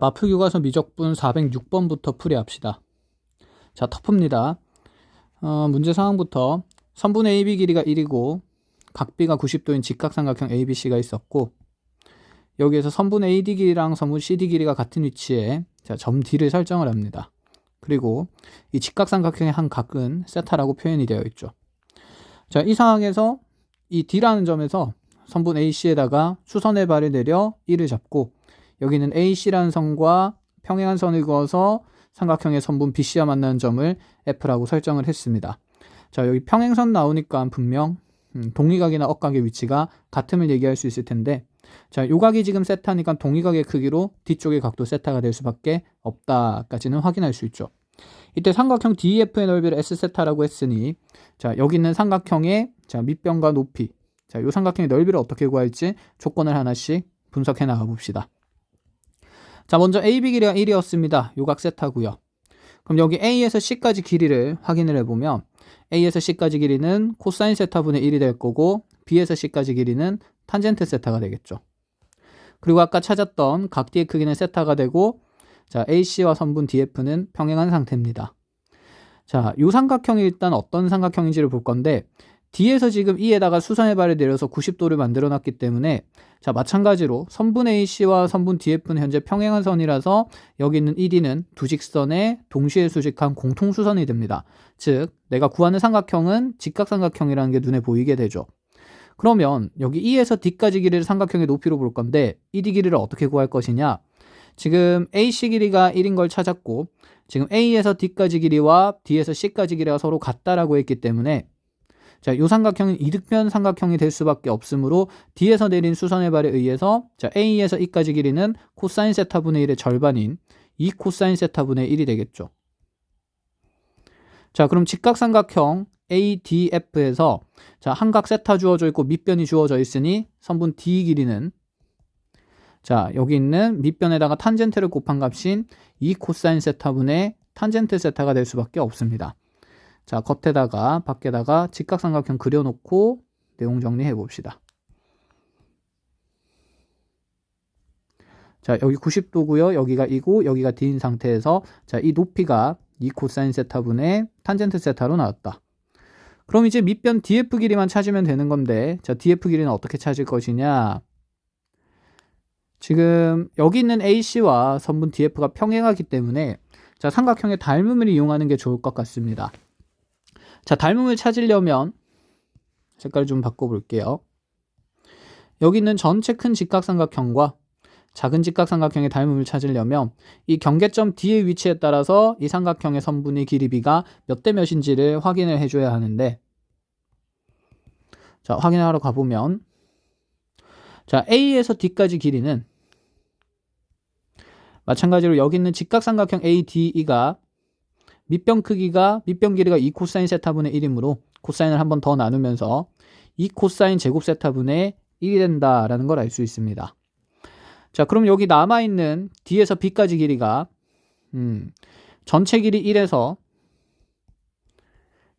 마프 교과서 미적분 406번부터 풀이합시다. 자, 터프입니다. 문제 상황부터 선분의 AB 길이가 1이고 각비가 90도인 직각삼각형 ABC가 있었고, 여기에서 선분 AD 길이랑 선분 CD 길이가 같은 위치에 점 D를 설정을 합니다. 그리고 이 직각삼각형의 한 각은 세타라고 표현이 되어 있죠. 자, 이 상황에서 이 D라는 점에서 선분 AC에다가 수선의 발을 내려 1을 잡고, 여기는 AC라는 선과 평행한 선을 그어서 삼각형의 선분 BC와 만나는 점을 F라고 설정을 했습니다. 자, 여기 평행선 나오니까 분명 동위각이나 억각의 위치가 같음을 얘기할 수 있을 텐데, 자, 요 각이 지금 세타니까 동위각의 크기로 뒤쪽의 각도 세타가 될 수밖에 없다까지는 확인할 수 있죠. 이때 삼각형 DEF의 넓이를 S세타라고 했으니, 자, 여기 있는 삼각형의 밑변과 높이, 자, 요 삼각형의 넓이를 어떻게 구할지 조건을 하나씩 분석해 나가 봅시다. 자, 먼저 AB 길이가 1이었습니다. 요 각 세타고요. 그럼 여기 A에서 C까지 길이를 확인을 해보면, A에서 C까지 길이는 코사인 세타분의 1이 될 거고, B에서 C까지 길이는 탄젠트 세타가 되겠죠. 그리고 아까 찾았던 각 D의 크기는 세타가 되고, 자, AC와 선분 DF는 평행한 상태입니다. 자, 요 삼각형이 일단 어떤 삼각형인지를 볼 건데, D에서 지금 E에다가 수선의 발을 내려서 90도를 만들어 놨기 때문에, 자, 마찬가지로 선분 AC와 선분 DF는 현재 평행한 선이라서 여기 있는 ED는 두 직선에 동시에 수직한 공통수선이 됩니다. 즉, 내가 구하는 삼각형은 직각삼각형이라는 게 눈에 보이게 되죠. 그러면 여기 E에서 D까지 길이를 삼각형의 높이로 볼 건데, ED 길이를 어떻게 구할 것이냐? 지금 AC 길이가 1인 걸 찾았고, 지금 A에서 D까지 길이와 D에서 C까지 길이가 서로 같다라고 했기 때문에, 자, 요 삼각형은 이등변 삼각형이 될 수밖에 없으므로 D에서 내린 수선의 발에 의해서, 자, A에서 E까지 길이는 코사인 세타분의 1의 절반인 2 코사인 세타분의 1이 되겠죠. 자, 그럼 직각삼각형 ADF에서, 자, 한각 세타 주어져 있고 밑변이 주어져 있으니 선분 D 길이는, 자, 여기 있는 밑변에다가 탄젠트를 곱한 값인 2 코사인 세타분의 탄젠트 세타가 될 수밖에 없습니다. 자, 겉에다가 밖에다가 직각삼각형 그려놓고 내용 정리해 봅시다. 자, 여기 90도고요. 여기가 E고 여기가 D인 상태에서, 자, 이 높이가 2 코사인 세타분의 탄젠트 세타로 나왔다. 그럼 이제 밑변 DF 길이만 찾으면 되는 건데, 자, DF 길이는 어떻게 찾을 것이냐? 지금 여기 있는 AC와 선분 DF가 평행하기 때문에, 자, 삼각형의 닮음을 이용하는 게 좋을 것 같습니다. 자, 닮음을 찾으려면 색깔 좀 바꿔볼게요. 여기 있는 전체 큰 직각삼각형과 작은 직각삼각형의 닮음을 찾으려면 이 경계점 D의 위치에 따라서 이 삼각형의 선분의 길이 B가 몇 대 몇인지를 확인을 해줘야 하는데, 자, 확인하러 가보면, 자, A에서 D까지 길이는 마찬가지로 여기 있는 직각삼각형 ADE가 밑변 길이가 2 코사인 세타분의 1이므로 코사인을 한 번 더 나누면서 2 코사인 제곱 세타분의 1이 된다라는 걸 알 수 있습니다. 자, 그럼 여기 남아있는 D에서 B까지 길이가 전체 길이 1에서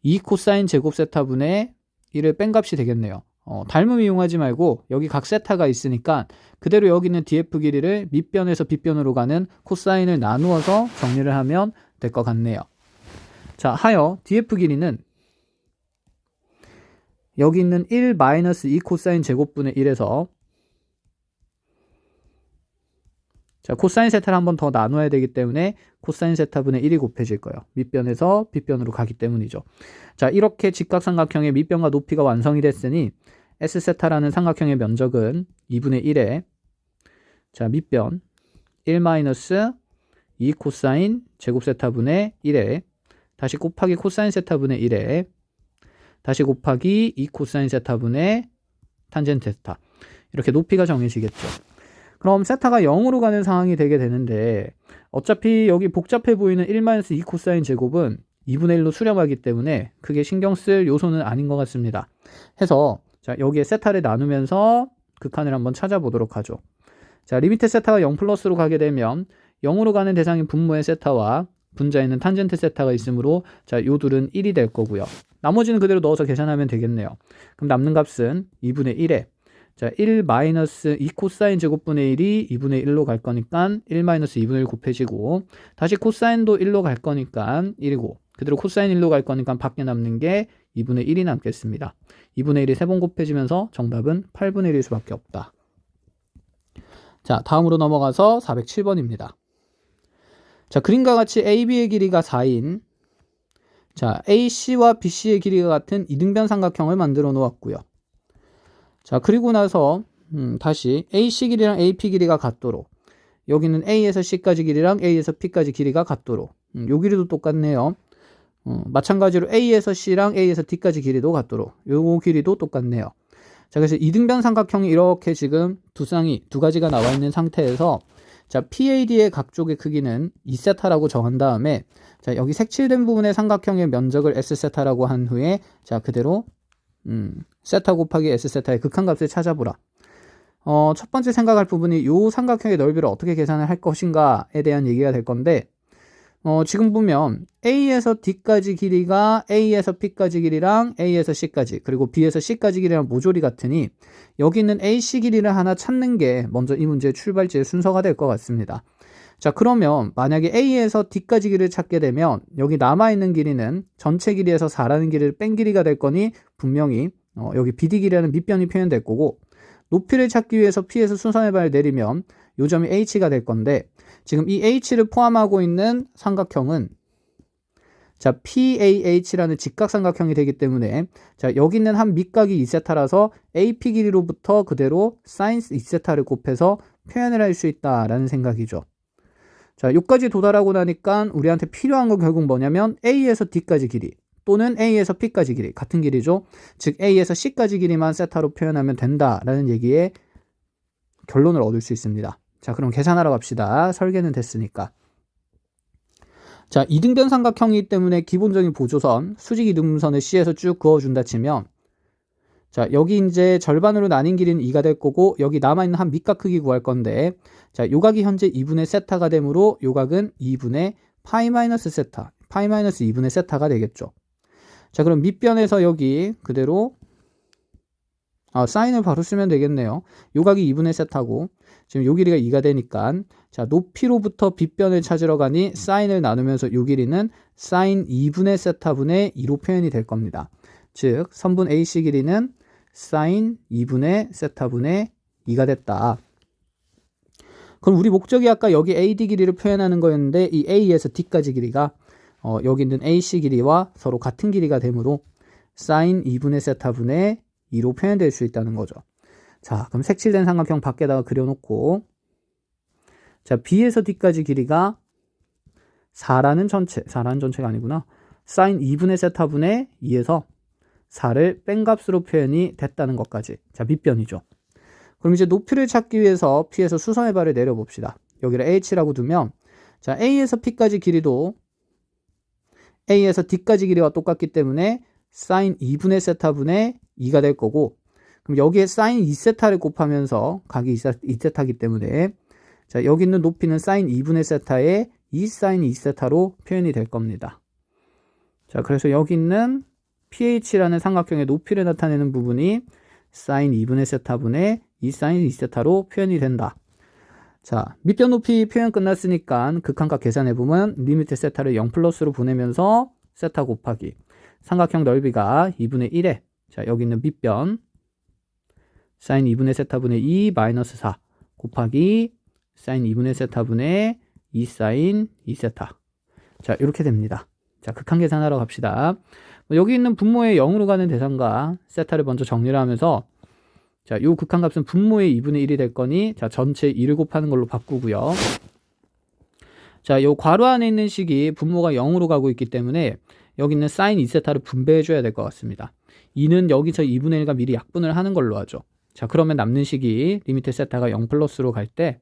2 코사인 제곱 세타분의 1을 뺀 값이 되겠네요. 닮음 이용하지 말고 여기 각 세타가 있으니까 그대로 여기 있는 DF 길이를 밑변에서 B변으로 가는 코사인을 나누어서 정리를 하면 될 것 같네요. 자, 하여 DF 길이는 여기 있는 1-2 코사인 제곱분의 1에서, 자, 코사인 세타를 한 번 더 나눠야 되기 때문에 코사인 세타분의 1이 곱해질 거예요. 밑변에서 B변으로 가기 때문이죠. 자, 이렇게 직각삼각형의 밑변과 높이가 완성이 됐으니 S세타라는 삼각형의 면적은 2분의 1에, 자, 밑변 1-2 코사인 제곱 세타분의 1에 다시 곱하기 코사인 세타분의 1에 다시 곱하기 2 코사인 세타분의 탄젠트 세타, 이렇게 높이가 정해지겠죠. 그럼 세타가 0으로 가는 상황이 되게 되는데, 어차피 여기 복잡해 보이는 1-2 코사인 제곱은 2분의 1로 수렴하기 때문에 크게 신경 쓸 요소는 아닌 것 같습니다. 해서, 자, 여기에 세타를 나누면서 극한을 한번 찾아보도록 하죠. 자, 리미트 세타가 0 플러스로 가게 되면 0으로 가는 대상인 분모의 세타와 분자에 있는 탄젠트 세타가 있으므로, 자, 요 둘은 1이 될 거고요. 나머지는 그대로 넣어서 계산하면 되겠네요. 그럼 남는 값은 2분의 1에, 자, 1 마이너스 2 코사인 제곱분의 1이 2분의 1로 갈 거니까 1 마이너스 2분의 1 곱해지고, 다시 코사인도 1로 갈 거니까 1이고, 그대로 코사인 1로 갈 거니까 밖에 남는 게 2분의 1이 남겠습니다. 2분의 1이 3번 곱해지면서 정답은 8분의 1일 수밖에 없다. 자, 다음으로 넘어가서 407번입니다. 자, 그림과 같이 AB의 길이가 4인, 자, AC와 BC의 길이가 같은 이등변 삼각형을 만들어 놓았고요. 자, 그리고 나서 다시 AC 길이랑 AP 길이가 같도록, 여기는 A에서 C까지 길이랑 A에서 P까지 길이가 같도록, 요 길이도 똑같네요. 마찬가지로 A에서 C랑 A에서 D까지 길이도 같도록, 요 길이도 똑같네요. 자, 그래서 이등변 삼각형이 이렇게 지금 두 가지가 나와 있는 상태에서, 자, PAD의 각 쪽의 크기는 2세타라고 정한 다음에, 자, 여기 색칠된 부분의 삼각형의 면적을 S세타라고 한 후에, 자, 그대로 세타 곱하기 S세타의 극한값을 찾아보라. 첫 번째 생각할 부분이 이 삼각형의 넓이를 어떻게 계산을 할 것인가에 대한 얘기가 될 건데, 지금 보면 A에서 D까지 길이가 A에서 P까지 길이랑 A에서 C까지, 그리고 B에서 C까지 길이랑 모조리 같으니 여기 있는 AC 길이를 하나 찾는 게 먼저 이 문제의 출발지의 순서가 될 것 같습니다. 자, 그러면 만약에 A에서 D까지 길이를 찾게 되면 여기 남아있는 길이는 전체 길이에서 4라는 길이를 뺀 길이가 될 거니 분명히 여기 BD 길이라는 밑변이 표현될 거고, 높이를 찾기 위해서 P에서 수선의 발을 내리면 요 점이 H가 될 건데, 지금 이 H를 포함하고 있는 삼각형은 자, PAH라는 직각삼각형이 되기 때문에, 자, 여기 있는 한 밑각이 2세타라서 AP 길이로부터 그대로 사인 2세타를 곱해서 표현을 할 수 있다라는 생각이죠. 자, 여기까지 도달하고 나니까 우리한테 필요한 건 결국 뭐냐면 A에서 D까지 길이 또는 A에서 P까지 길이, 같은 길이죠. 즉 A에서 C까지 길이만 세타로 표현하면 된다라는 얘기의 결론을 얻을 수 있습니다. 자, 그럼 계산하러 갑시다. 설계는 됐으니까. 자, 이등변 삼각형이기 때문에 기본적인 보조선, 수직 이등분선을 C에서 쭉 그어준다 치면, 자, 여기 이제 절반으로 나뉜 길이는 2가 될 거고, 여기 남아있는 한 밑각 크기 구할 건데, 자, 요각이 현재 2분의 세타가 되므로 요각은 2분의 파이 마이너스 세타, 파이 마이너스 2분의 세타가 되겠죠. 자, 그럼 밑변에서 여기 그대로 사인을 바로 쓰면 되겠네요. 요각이 2분의 세타고, 지금 요 길이가 2가 되니까, 자, 높이로부터 빗변을 찾으러 가니 사인을 나누면서 요 길이는 사인 2분의 세타분의 2로 표현이 될 겁니다. 즉, 선분 AC 길이는 사인 2분의 세타분의 2가 됐다. 그럼 우리 목적이 아까 여기 AD 길이를 표현하는 거였는데, 이 A에서 D까지 길이가 여기 있는 AC 길이와 서로 같은 길이가 되므로 사인 2분의 세타분의 2로 표현될 수 있다는 거죠. 자, 그럼 색칠된 삼각형 밖에다가 그려놓고, 자, B에서 D까지 길이가 4라는 전체가 아니구나. 사인 2분의 세타분의 2에서 4를 뺀 값으로 표현이 됐다는 것까지. 자, 밑변이죠. 그럼 이제 높이를 찾기 위해서 P에서 수선의 발을 내려봅시다. 여기를 H라고 두면, 자, A에서 P까지 길이도 A에서 D까지 길이와 똑같기 때문에 사인 2분의 세타분의 2가 될 거고, 그럼 여기에 사인 2세타를 곱하면서 각이 2세타이기 때문에, 자, 여기 있는 높이는 사인 2분의 세타에 2 사인 2세타로 표현이 될 겁니다. 자, 그래서 여기 있는 PH라는 삼각형의 높이를 나타내는 부분이 사인 2분의 세타분의 2 사인 2세타로 표현이 된다. 자, 밑변 높이 표현 끝났으니까 극한값 계산해보면 리미트 세타를 0 플러스로 보내면서 세타 곱하기 삼각형 넓이가 2분의 1에, 자, 여기 있는 밑변 사인 2분의 세타분의 2 마이너스 4 곱하기 사인 2분의 세타분의 2 사인 2세타. 자, 이렇게 됩니다. 자, 극한 계산하러 갑시다. 여기 있는 분모의 0으로 가는 대상과 세타를 먼저 정리를 하면서, 자, 요 극한값은 분모의 2분의 1이 될 거니, 자, 전체 2를 곱하는 걸로 바꾸고요. 자, 요 괄호 안에 있는 식이 분모가 0으로 가고 있기 때문에 여기 있는 사인 2세타를 분배해 줘야 될 것 같습니다. 2는 여기서 2분의 1과 미리 약분을 하는 걸로 하죠. 자, 그러면 남는 식이 리미트 세타가 0 플러스로 갈 때,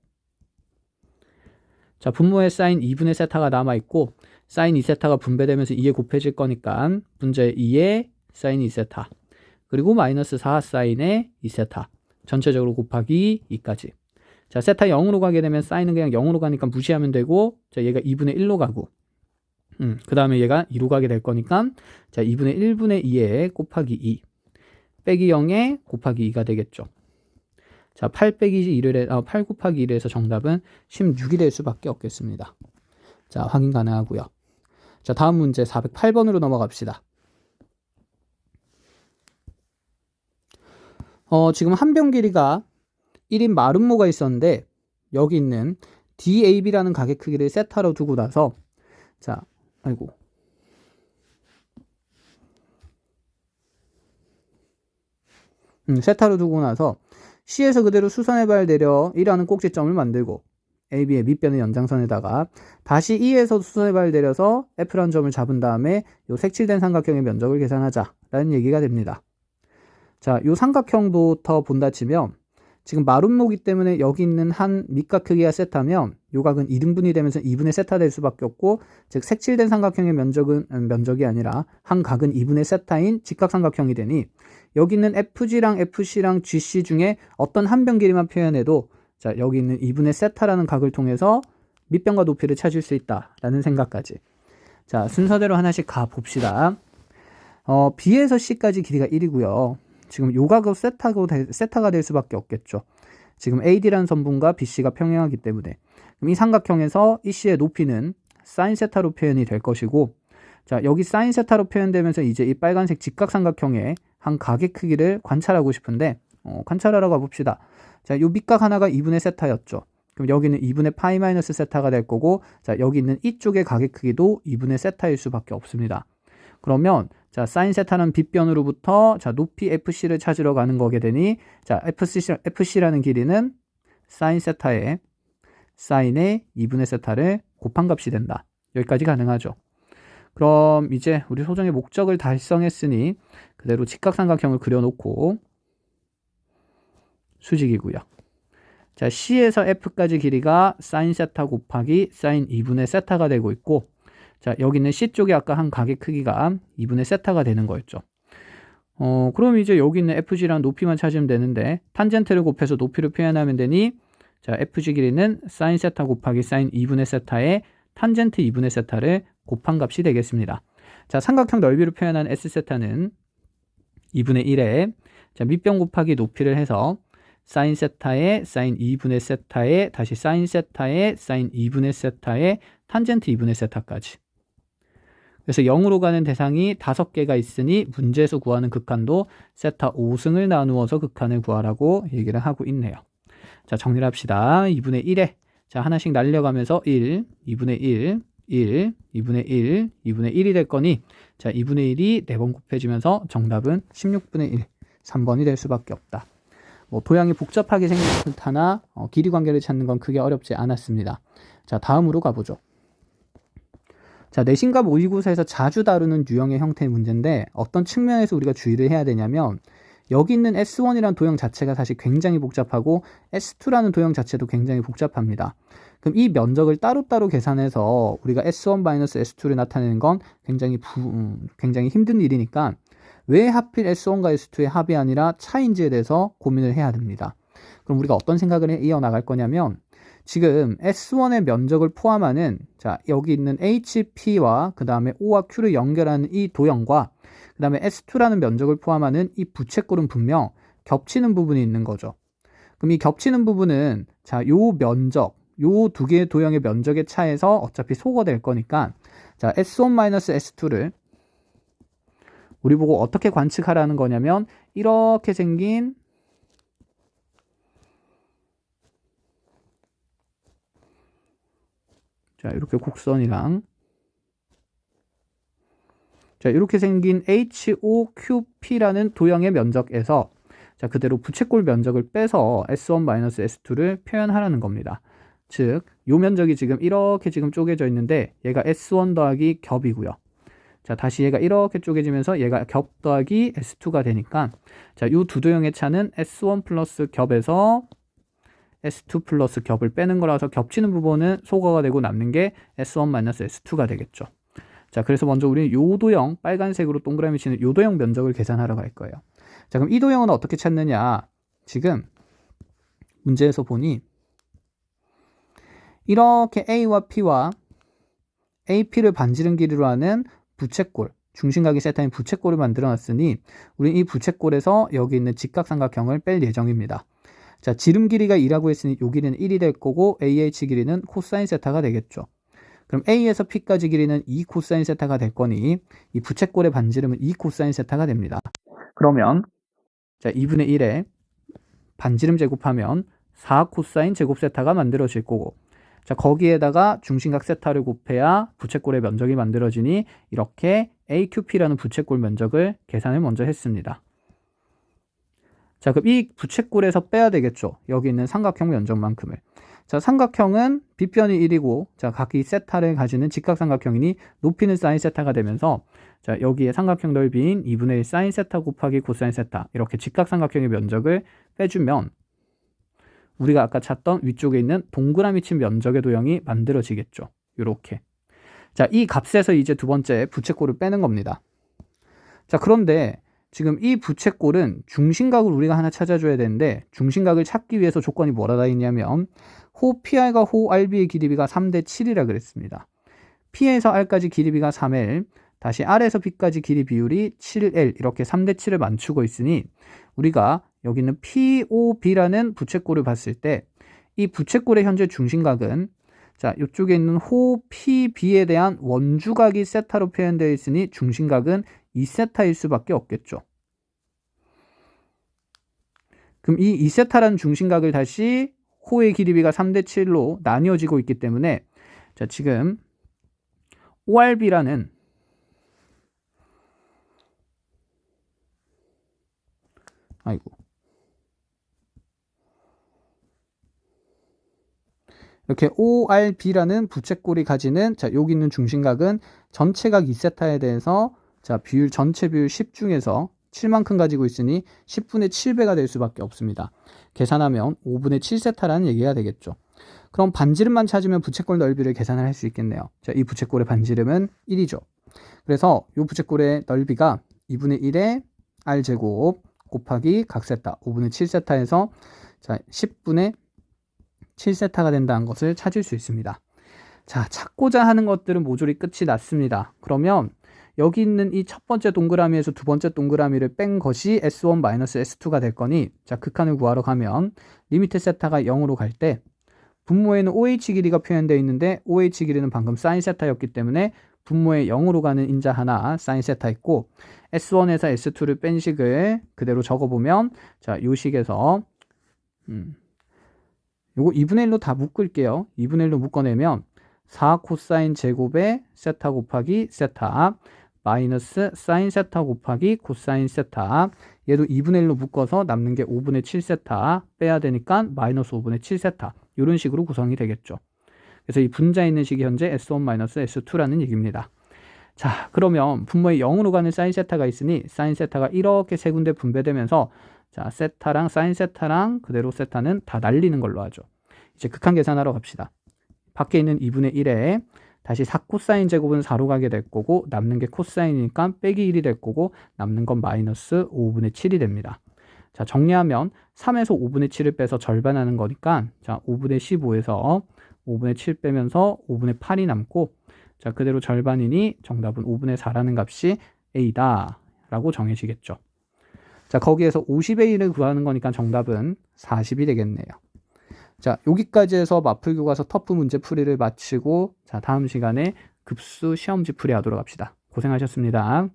자, 분모에 사인 2분의 세타가 남아있고, 사인 2세타가 분배되면서 2에 곱해질 거니까, 분자에 2에 사인 2세타, 그리고 마이너스 4 사인의 2세타, 전체적으로 곱하기 2까지. 자, 세타 0으로 가게 되면 사인은 그냥 0으로 가니까 무시하면 되고, 자, 얘가 2분의 1로 가고, 그 다음에 얘가 2로 가게 될 거니까, 자, 2분의 1분의 2에 곱하기 2, 빼기 0에 곱하기 2가 되겠죠. 자, 8 빼기 1을 8 곱하기 1에서 정답은 16이 될 수밖에 없겠습니다. 자, 확인 가능하고요. 자, 다음 문제 408번으로 넘어갑시다. 지금 한 변 길이가 1인 마름모가 있었는데 여기 있는 DAB라는 가게 크기를 세타로 두고 나서 자, 세타로 두고 나서 C에서 그대로 수선의 발 내려 1하는 꼭지점을 만들고 AB의 밑변의 연장선에다가 다시 E에서 수선의 발 내려서 F라는 점을 잡은 다음에 요 색칠된 삼각형의 면적을 계산하자 라는 얘기가 됩니다. 자, 요 삼각형부터 본다 치면 지금 마름모기 때문에 여기 있는 한 밑각 크기가 세타면 요 각은 2등분이 되면서 2분의 세타 될 수밖에 없고, 즉 색칠된 삼각형의 면적이 아니라 한 각은 2분의 세타인 직각삼각형이 되니 여기 있는 FG랑 FC랑 GC 중에 어떤 한 변 길이만 표현해도 자, 여기 있는 2분의 세타라는 각을 통해서 밑변과 높이를 찾을 수 있다라는 생각까지. 자, 순서대로 하나씩 가봅시다. B에서 C까지 길이가 1이고요. 지금 요 각은 세타가 될 수밖에 없겠죠. 지금 AD라는 선분과 BC가 평행하기 때문에. 그럼 이 삼각형에서 이 C의 높이는 사인 세타로 표현이 될 것이고, 자, 여기 사인 세타로 표현되면서 이제 이 빨간색 직각삼각형의 한 각의 크기를 관찰하고 싶은데 관찰하러 가봅시다. 자, 요 밑각 하나가 2분의 세타였죠. 그럼 여기는 2분의 파이 마이너스 세타가 될 거고, 자, 여기 있는 이쪽의 각의 크기도 2분의 세타일 수밖에 없습니다. 그러면 자, 사인 세타는 빗변으로부터 자, 높이 FC를 찾으러 가는 거게 되니 자, FC라는 길이는 사인 세타에 사인의 2분의 세타를 곱한 값이 된다. 여기까지 가능하죠. 그럼 이제 우리 소정의 목적을 달성했으니 그대로 직각삼각형을 그려놓고 수직이고요. 자, C에서 F까지 길이가 사인 세타 곱하기 사인 2분의 세타가 되고 있고, 자, 여기 있는 C 쪽에 아까 한 각의 크기가 2분의 세타가 되는 거였죠. 그럼 이제 여기 있는 FG랑 높이만 찾으면 되는데 탄젠트를 곱해서 높이를 표현하면 되니 자, FG 길이는 사인 세타 곱하기 사인 2분의 세타에 탄젠트 2분의 세타를 곱한 값이 되겠습니다. 자, 삼각형 넓이로 표현한 S세타는 2분의 1에 자, 밑변 곱하기 높이를 해서 사인 세타에 사인 2분의 세타에 다시 사인 세타에 사인 2분의 세타에 탄젠트 2분의 세타까지. 그래서 0으로 가는 대상이 5개가 있으니 문제에서 구하는 극한도 세타 5승을 나누어서 극한을 구하라고 얘기를 하고 있네요. 자, 정리를 합시다. 2분의 1에 자, 하나씩 날려가면서 1, 2분의 1, 1, 2분의 1, 2분의 1이 될 거니 자, 2분의 1이 4번 곱해지면서 정답은 16분의 1, 3번이 될 수밖에 없다. 뭐 도형이 복잡하게 생긴 듯하나 길이 관계를 찾는 건 크게 어렵지 않았습니다. 자, 다음으로 가보죠. 자, 내신과 모의고사에서 자주 다루는 유형의 형태의 문제인데 어떤 측면에서 우리가 주의를 해야 되냐면 여기 있는 S1이라는 도형 자체가 사실 굉장히 복잡하고 S2라는 도형 자체도 굉장히 복잡합니다. 그럼 이 면적을 따로따로 계산해서 우리가 S1-S2를 나타내는 건 굉장히 힘든 일이니까 왜 하필 S1과 S2의 합이 아니라 차인지에 대해서 고민을 해야 됩니다. 그럼 우리가 어떤 생각을 이어나갈 거냐면 지금 S1의 면적을 포함하는 자, 여기 있는 HP와 그 다음에 O와 Q를 연결하는 이 도형과 그 다음에 S2라는 면적을 포함하는 이 부채꼴은 분명 겹치는 부분이 있는 거죠. 그럼 이 겹치는 부분은 자, 요 면적, 요 두 개의 도형의 면적의 차에서 어차피 소거될 거니까 자, S1-S2를 우리 보고 어떻게 관측하라는 거냐면 이렇게 생긴 자, 이렇게 곡선이랑 자, 이렇게 생긴 HOQP라는 도형의 면적에서 자, 그대로 부채꼴 면적을 빼서 S1-S2를 표현하라는 겁니다. 즉, 요 면적이 지금 이렇게 지금 쪼개져 있는데 얘가 S1 더하기 겹이고요. 자, 다시 얘가 이렇게 쪼개지면서 얘가 겹 더하기 S2가 되니까 자, 요 두 도형의 차는 S1 플러스 겹에서 S2 플러스 겹을 빼는 거라서 겹치는 부분은 소거가 되고 남는 게 S1-S2가 되겠죠. 자, 그래서 먼저 우리는 요 도형, 빨간색으로 동그라미 치는 요 도형 면적을 계산하러 갈 거예요. 자, 그럼 이 도형은 어떻게 찾느냐? 지금 문제에서 보니 이렇게 A와 P와 AP를 반지름 길이로 하는 부채꼴, 중심각이 세타인 부채꼴을 만들어 놨으니 우리는 이 부채꼴에서 여기 있는 직각삼각형을 뺄 예정입니다. 자, 지름 길이가 2라고 했으니 요 길이는 1이 될 거고 AH 길이는 코사인 세타가 되겠죠. 그럼 A에서 P까지 길이는 2 코사인 세타가 될 거니 이 부채꼴의 반지름은 2 코사인 세타가 됩니다. 그러면 자, 2분의 1에 반지름 제곱하면 4 코사인 제곱 세타가 만들어질 거고, 자, 거기에다가 중심각 세타를 곱해야 부채꼴의 면적이 만들어지니 이렇게 AQP라는 부채꼴 면적을 계산을 먼저 했습니다. 자, 그럼 이 부채꼴에서 빼야 되겠죠. 여기 있는 삼각형 면적만큼을. 자, 삼각형은 빗변이 1이고, 자, 각기 세타를 가지는 직각삼각형이니 높이는 사인 세타가 되면서, 자, 여기에 삼각형 넓이인 2분의 1 사인 세타 곱하기 코사인 세타, 이렇게 직각삼각형의 면적을 빼주면 우리가 아까 찾던 위쪽에 있는 동그라미 친 면적의 도형이 만들어지겠죠. 요렇게. 자, 이 값에서 이제 두 번째 부채꼴을 빼는 겁니다. 자, 그런데 지금 이 부채꼴은 중심각을 우리가 하나 찾아줘야 되는데, 중심각을 찾기 위해서 조건이 뭐라 다 있냐면 호 PR과 호 RB의 길이비가 3대 7이라 그랬습니다. P에서 R까지 길이비가 3L, 다시 R에서 B까지 길이 비율이 7L, 이렇게 3대 7을 맞추고 있으니 우리가 여기 있는 POB라는 부채꼴을 봤을 때 이 부채꼴의 현재 중심각은, 자, 이쪽에 있는 호 PB에 대한 원주각이 세타로 표현되어 있으니 중심각은 2세타일 수밖에 없겠죠. 그럼 이 2세타라는 중심각을 다시 호의 길이비가 3대 7로 나뉘어지고 있기 때문에, 자, 지금 ORB라는 이렇게 ORB라는 부채꼴이 가지는, 자, 여기 있는 중심각은 전체각 2세타에 대해서, 자, 비율 전체 비율 10 중에서 7만큼 가지고 있으니 10분의 7배가 될 수밖에 없습니다. 계산하면 5분의 7세타라는 얘기가 되겠죠. 그럼 반지름만 찾으면 부채꼴 넓이를 계산을 할 수 있겠네요. 자, 이 부채꼴의 반지름은 1이죠. 그래서 이 부채꼴의 넓이가 2분의 1의 R제곱 곱하기 각세타 5분의 7세타에서, 자, 10분의 7세타가 된다는 것을 찾을 수 있습니다. 자, 찾고자 하는 것들은 모조리 끝이 났습니다. 그러면 여기 있는 이 첫 번째 동그라미에서 두 번째 동그라미를 뺀 것이 S1-S2가 될 거니, 자, 극한을 구하러 가면 리미트 세타가 0으로 갈 때 분모에는 OH 길이가 표현되어 있는데 OH 길이는 방금 사인 세타였기 때문에 분모에 0으로 가는 인자 하나 사인 세타 있고, S1에서 S2를 뺀 식을 그대로 적어보면, 자, 이 식에서 요거 2분의 1로 다 묶을게요. 2분의 1로 묶어내면 4 코사인 제곱에 세타 곱하기 세타 마이너스 사인 세타 곱하기 코사인 세타, 얘도 2분의 1로 묶어서 남는 게 5분의 7세타 빼야 되니까 마이너스 5분의 7세타, 이런 식으로 구성이 되겠죠. 그래서 이 분자에 있는 식이 현재 S1-S2라는 얘기입니다. 자, 그러면 분모에 0으로 가는 사인 세타가 있으니 사인 세타가 이렇게 세 군데 분배되면서, 자, 세타랑 사인 세타랑 그대로 세타는 다 날리는 걸로 하죠. 이제 극한 계산하러 갑시다. 밖에 있는 2분의 1에 다시 4 코사인 제곱은 4로 가게 될 거고, 남는 게 코사인이니까 빼기 1이 될 거고, 남는 건 마이너스 5분의 7이 됩니다. 자, 정리하면 3에서 5분의 7을 빼서 절반하는 거니까, 자, 5분의 15에서 5분의 7 빼면서 5분의 8이 남고, 자, 그대로 절반이니 정답은 5분의 4라는 값이 A다 라고 정해지겠죠. 자, 거기에서 50의 1을 구하는 거니까 정답은 40이 되겠네요. 자, 여기까지 해서 마풀 교과서 터프 문제 풀이를 마치고, 자, 다음 시간에 급수 시험지 풀이 하도록 합시다. 고생하셨습니다.